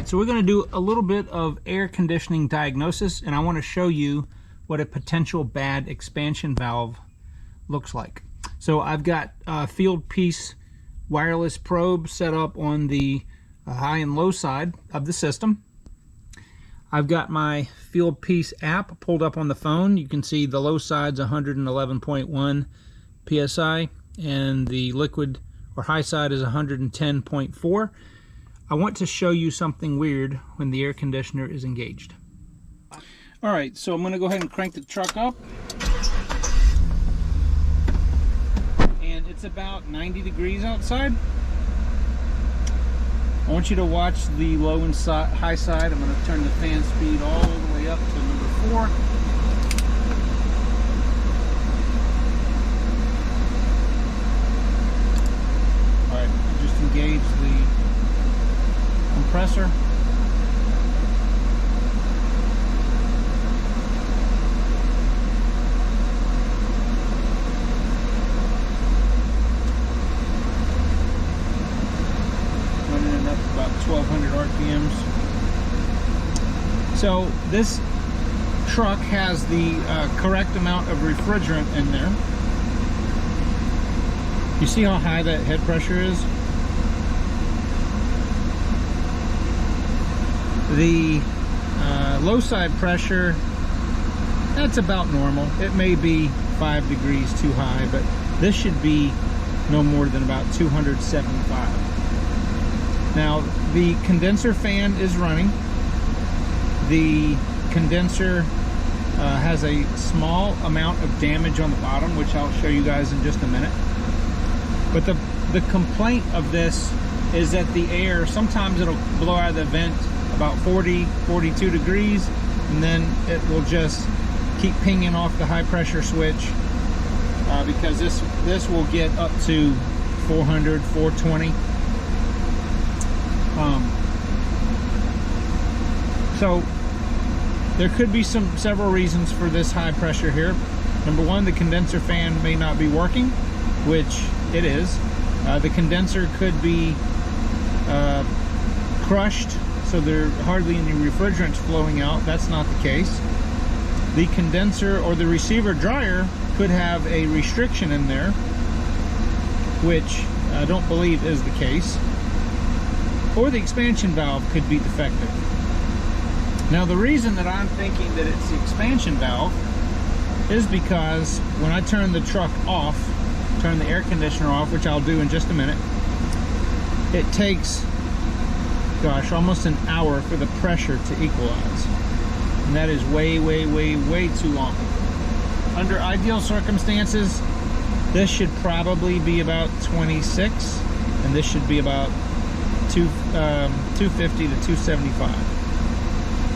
right, so we're going to do a little bit of air conditioning diagnosis, and I want to show you what a potential bad expansion valve looks like. So I've got a field piece wireless probe set up on the high and low side of the system. I've got my field piece app pulled up on the phone. You can see the low side's 111.1 psi and the liquid or high side is 110.4. I want to show you something weird when the air conditioner is engaged. All right, so I'm going to go ahead and crank the truck up. And it's about 90 degrees outside. I want you to watch the low and high side. I'm going to turn the fan speed all the way up to number 4. All right, just engage the compressor. Running it up to about 1200 RPMs. So this truck has the correct amount of refrigerant in there. You see how high that head pressure is? The low side pressure, that's about normal. It may be 5 degrees too high, but this should be no more than about 275. Now, the condenser fan is running. The condenser has a small amount of damage on the bottom, which I'll show you guys in just a minute. But the complaint of this is that the air, sometimes it'll blow out of the vent about 40, 42 degrees, and then it will just keep pinging off the high pressure switch because this will get up to 400, 420. So there could be several reasons for this high pressure here. Number one, the condenser fan may not be working, which it is. The condenser could be crushed, so there are hardly any refrigerants flowing out. That's not the case. The condenser or the receiver dryer could have a restriction in there, which I don't believe is the case. Or the expansion valve could be defective. Now, the reason that I'm thinking that it's the expansion valve is because when I turn the truck off, turn the air conditioner off, which I'll do in just a minute, it takes, gosh, almost an hour for the pressure to equalize. And that is way, way, way, way too long. Under ideal circumstances, this should probably be about 26, and this should be about 250 to 275.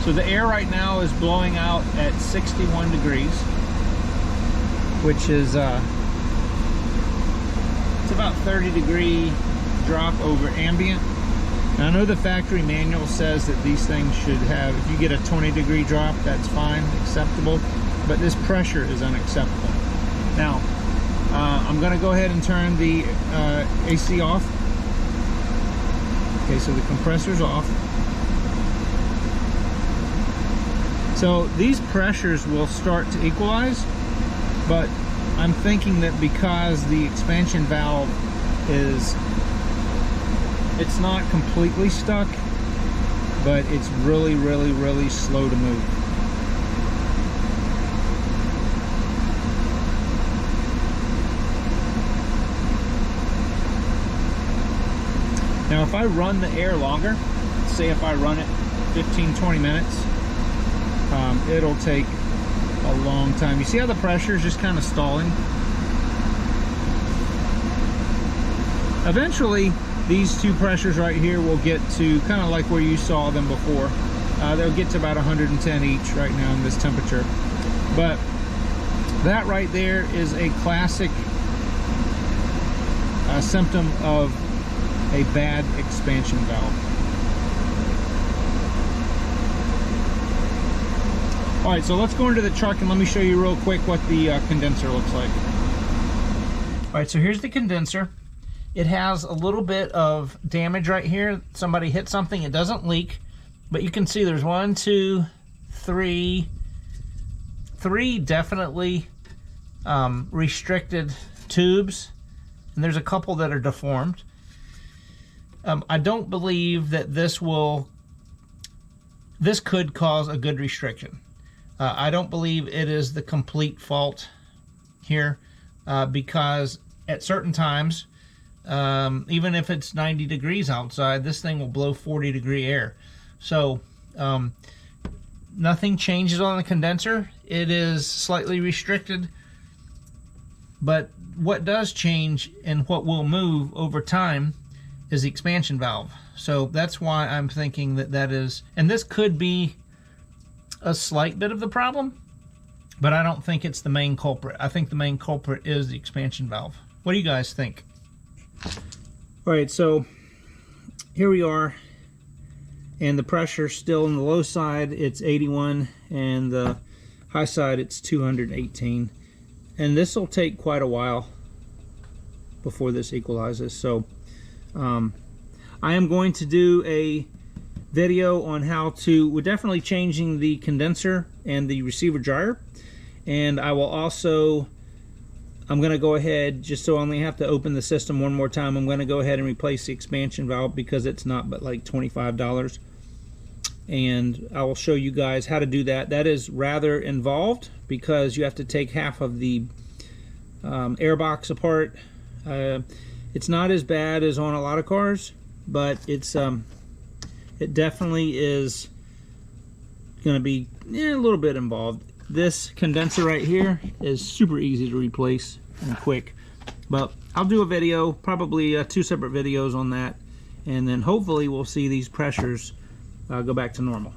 So the air right now is blowing out at 61 degrees, which is it's about 30-degree drop over ambient. Now, I know the factory manual says that these things should have, if you get a 20-degree drop, that's fine, acceptable, but this pressure is unacceptable. Now, I'm going to go ahead and turn the AC off. Okay, so the compressor's off. So these pressures will start to equalize, but I'm thinking that because the expansion valve is, it's not completely stuck, but it's really, really, really slow to move. Now, if I run the air longer, say if I run it 15-20 minutes, it'll take a long time. You see how the pressure is just kind of stalling? Eventually, these two pressures right here will get to kind of like where you saw them before. They'll get to about 110 each right now in this temperature. But that right there is a classic symptom of a bad expansion valve. All right, so let's go into the truck and let me show you real quick what the condenser looks like. All right, so here's the condenser. It has a little bit of damage right here. Somebody hit something. It doesn't leak. But you can see there's 1, 2, 3, 3 definitely restricted tubes, and there's a couple that are deformed. I don't believe that this could cause a good restriction. I don't believe it is the complete fault here, because at certain times, even if it's 90 degrees outside, this thing will blow 40-degree air. So nothing changes on the condenser. It is slightly restricted, but what does change and what will move over time is the expansion valve. So that's why I'm thinking that that is, and this could be a slight bit of the problem, but I don't think it's the main culprit. I think the main culprit is the expansion valve. What do you guys think? All right, so here we are, and the pressure still on the low side, it's 81, and the high side, it's 218. And this will take quite a while before this equalizes. So I am going to do a video on how to, we're definitely changing the condenser and the receiver dryer. And I will also, I'm going to go ahead, just so I only have to open the system one more time, I'm going to go ahead and replace the expansion valve because it's not but like $25. And I will show you guys how to do that. That is rather involved because you have to take half of the air box apart. It's not as bad as on a lot of cars, but it's it definitely is going to be a little bit involved. This condenser right here is super easy to replace and quick, but I'll do a video, probably 2 separate videos on that, and then hopefully we'll see these pressures go back to normal.